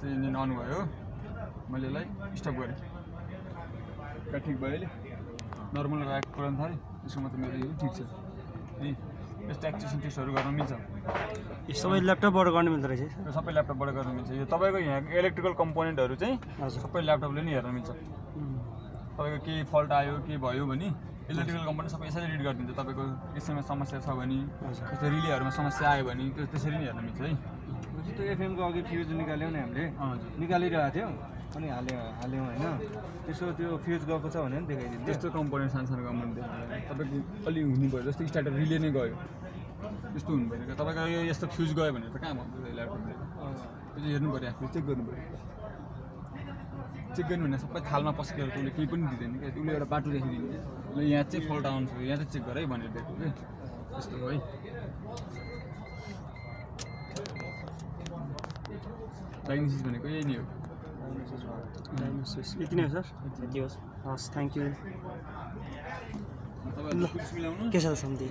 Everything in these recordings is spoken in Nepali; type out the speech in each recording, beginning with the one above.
जस्तै इन्जिन अन भयो मैले यसलाई स्टप गरेँ ठिक भयो अहिले नर्मल राखेको कुरान थालेँ त्यसको मतलब मेरो यो ठिक छ है यस्तो एक्चुएसन टेस्टहरू गर्न मिल्छ यो सबै ल्यापटपबाट गर्ने मिल्दो रहेछ यो सबै ल्यापटपबाट गर्न मिल्छ यो तपाईँको यहाँ इलेक्ट्रिकल कम्पोनेन्टहरू चाहिँ सबै ल्यापटपले नै हेर्न मिल्छ तपाईँको केही फल्ट आयो के भयो भने इलेक्ट्रिकल कम्पोनेन्ट सबै यसरी रिड गरिदिन्छ तपाईँको यसमा समस्या छ भने जस्तै रिलेहरूमा समस्या आयो भने त्यो त्यसरी नै हेर्न मिल्छ है त्यो एफएमको अघि फ्युज निकाल्यौँ नि हामीले निकालिरहेको थियौँ अनि हाल्यौँ होइन त्यसो त्यो फ्युज गएको छ भने देखाइदिन्छ त्यस्तो कम्पोनेन्ट सानो सानो कम्पोनेन्ट तपाईँको अलि हुनु पऱ्यो जस्तै स्टार्टर रिले नै गयो त्यस्तो हुनु पऱ्यो तपाईँको यो यस्तो फ्युज गयो भने त कहाँ भन्नु ल्यापटपले त्यो हेर्नु पऱ्यो आफूले चेक गर्नु पऱ्यो चेक गर्नु भने सबै थालमा पस्केर उसले केही पनि दिँदैन क्या उसले एउटा बाटो राखिदिनु ल यहाँ चाहिँ फल्ट आउनु छ यहाँ चाहिँ चेक गर है भनेर दिएको कि त्यस्तो हो है डायग्नोसिस भनेको यही नै हो यति नै हो सर यति होस् हस् थ्याङ्क यू तपाईँहरूले पुलिस मिलाउनु के छ त सम्झि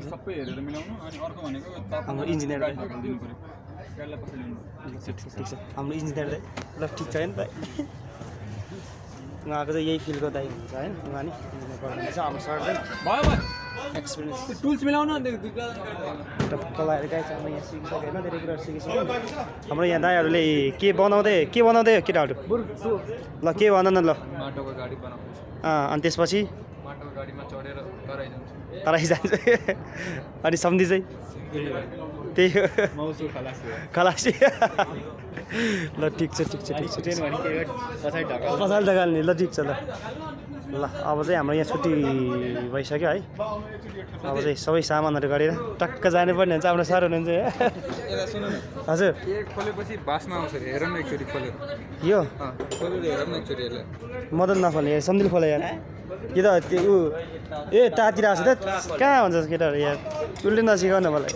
सबै हेरेर मिलाउनु अनि अर्को भनेको हाम्रो इन्जिनियर गाडी फर्काइदिनु पऱ्यो गाडीलाई पछि ल्याउनु ठिक छ हाम्रो इन्जिनियर दाइ ल ठिक छ नि दाइ उहाँको चाहिँ यही फिलको दाइ हुन्छ होइन उहाँ नि गर्नुहुन्छ हाम्रो सर चाहिँ भयो भयो एक्सपिरियन्स टुल्स मिलाउनु कलाहरू गाई चाहिँ हाम्रो यहाँ सिकिसक्यो होइन धेरै कुराहरू सिकिसक्यो हाम्रो यहाँ दाइहरूले के बनाउँदै केटाहरू ल के भन न ल माटोको गाडी बनाउँछु अनि त्यसपछि माटोको गाडीमा चढेर तराई जान्छ अनि सम्झि चाहिँ त्यही हो मौसु खलासी खलासी ल ठिक छ पछाडि ढकाल्ने ल ठिक छ ल अब चाहिँ हाम्रो यहाँ छुट्टी भइसक्यो है अब चाहिँ सबै सामानहरू गरेर टक्क जानुपर्ने हुन्छ हाम्रो सर हुनुहुन्छ हजुर खोलेपछि बासमा आउँछ हेर न एकचोटि खोलेर यो खोलेर हेर न एकचोटि यसलाई मदन नखोल्ने सम्झिल खोला यार यो त त्यो ऊ ए तातिर आएको छ त कहाँ हुन्छ केटाहरू यार उसले नसिकाउन मलाई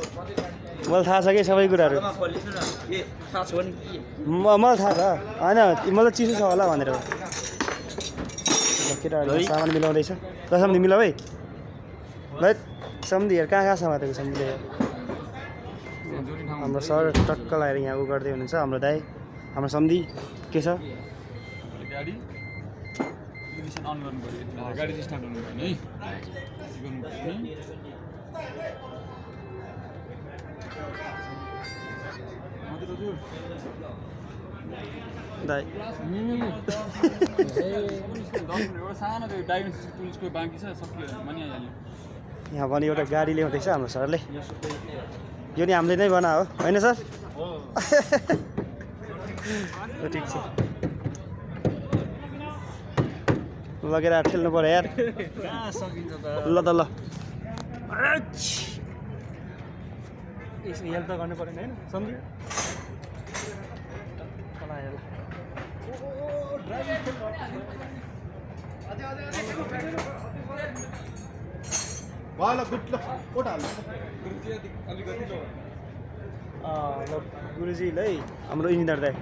थाहा छ कि सबै कुराहरू मलाई थाहा छ होइन मलाई चिसो छ होला भनेर केटाहरू सामान मिलाउँदैछ ल सम्झि मिलाऊ है ल सम्झि हेर कहाँ समातेको सम्झिले हाम्रो सर टक्क लगाएर यहाँ उ गर्दै हुनुहुन्छ हाम्रो दाइ हाम्रो सम्झि के छ गाडी इग्निसन अन गर्नु पऱ्यो गाडी चाहिँ स्टार्ट हुनु पऱ्यो है दाइ एउटा सानो त्यो डायग्नोस्टिक टुल्सको बाँकी छ सकियो मनी आइहाल्यो यहाँ पनि एउटा गाडी ल्याउँदैछ हाम्रो सरले यो नि हामीले नै बनायो होइन सर ठिक छ लगेर ठेल्नु पऱ्यो यार ल त ल यसो हेल्प त गर्नु पऱ्यो होइन सम्झि गुरुजी ल हाम्रो इन्जिनियर दाइ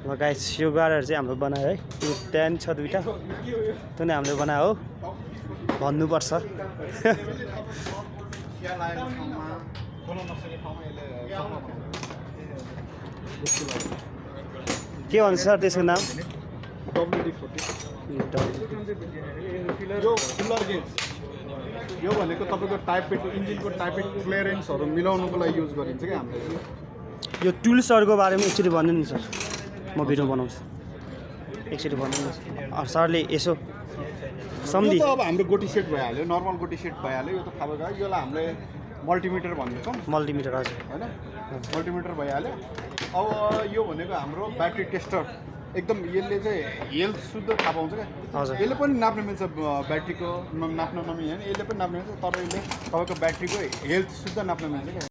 ल गाइस यो गाडीहरू चाहिँ हाम्रो बनायो है यो ट्यान छ दुइटा त्यो नै हामीले बनायो हो भन्नुपर्छ के भन्छ सर त्यसको नाम यो भनेको तपाईँको टाइपेट इन्जिनको टाइपेट क्लियरेन्सहरू मिलाउनुको लागि युज गरिन्छ क्या हामीले यो टुल्सहरूको बारेमा एकचोटि भन्नु नि सर म भिडियो बनाउँछु एकचोटि भन्नु सरले यसो सम्झि अब हाम्रो गोटी सेट भइहाल्यो नर्मल गोटी सेट भइहाल्यो यो त थाहा भयो यसलाई हामीले मल्टिमिटर भन्छौँ मल्टिमिटर हजुर होइन मल्टिमिटर भइहाल्यो अब यो भनेको हाम्रो ब्याट्री टेस्टर एकदम यसले चाहिँ हेल्थ शुद्ध थाहा पाउँछ क्या हजुर यसले पनि नाप्न मिल्छ ब्याट्रीको नाप्न नमिल्ने होइन यसले पनि नाप्न मिल्छ तर यसले तपाईँको ब्याट्रीको हेल्थ शुद्ध नाप्न मिल्छ क्या